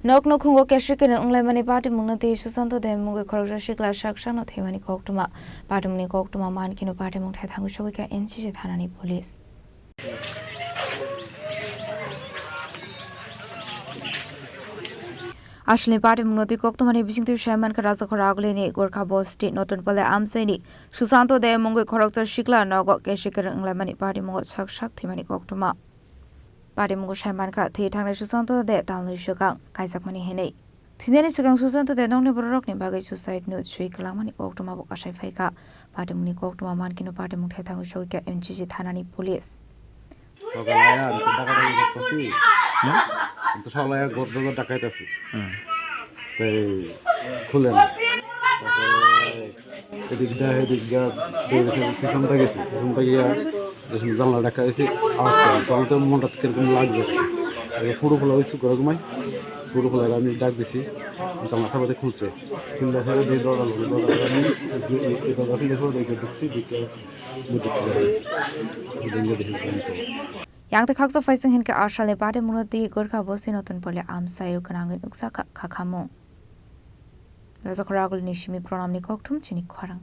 Nok Nukhungo Kesekerong Wlaimani Patimung Sushanta Mwngwi Khoroksa Sikla Saksak no Thwimani Koktwma Patimung Koktwma mankhe no Patimung Thangwi Sogwikha NCC Thana police. Ashli Patimung Koktwma Bising Shaman Khoroksa Sikla Gorkha Boss State Notun Pale Amseni Sushanta Mwngwi Khoroksa Sikla Nok Kesekerong Wlaimani Patimung Saksak Thwimani Koktwma Patimung Shaman Kha Thangwi Sushanta Talnu Shukang Kaisakmani Hene Thwimani Shukang Sushanta Nongni Borok ni Bagai Suicide Note Wnglaimani Koktwma Bokashai Thaikha Patimung Koktwma mankhe no Patimung Thangwi Sogwikha NCC Thana police. তো সবাই গর্দগর ডাকাইতেছি তাই খুলেন এদিকটা পিছনটা গেছি পিছনটা গিয়া জানলা ডাকাইছি আওয়াজ করে তখন তো মনটা কিরকম লাগবে ছোটো খোলা হয়েছে করে ঘুমাই ছোটো খোলা আমি ডাক দিছি জানলা খাবারে খুলছে খুললে সাথে দিয়ে দরজা আমি দরজা খুলে সব দেখছি Yang the Khoroksa facing Hinka Ashale Patimung Gorkha Bosi Notun Pole Amsai Khorang Saksak Khakhamung. Razakharagul Nishimi Pronamni Koktwma Chini Khorang.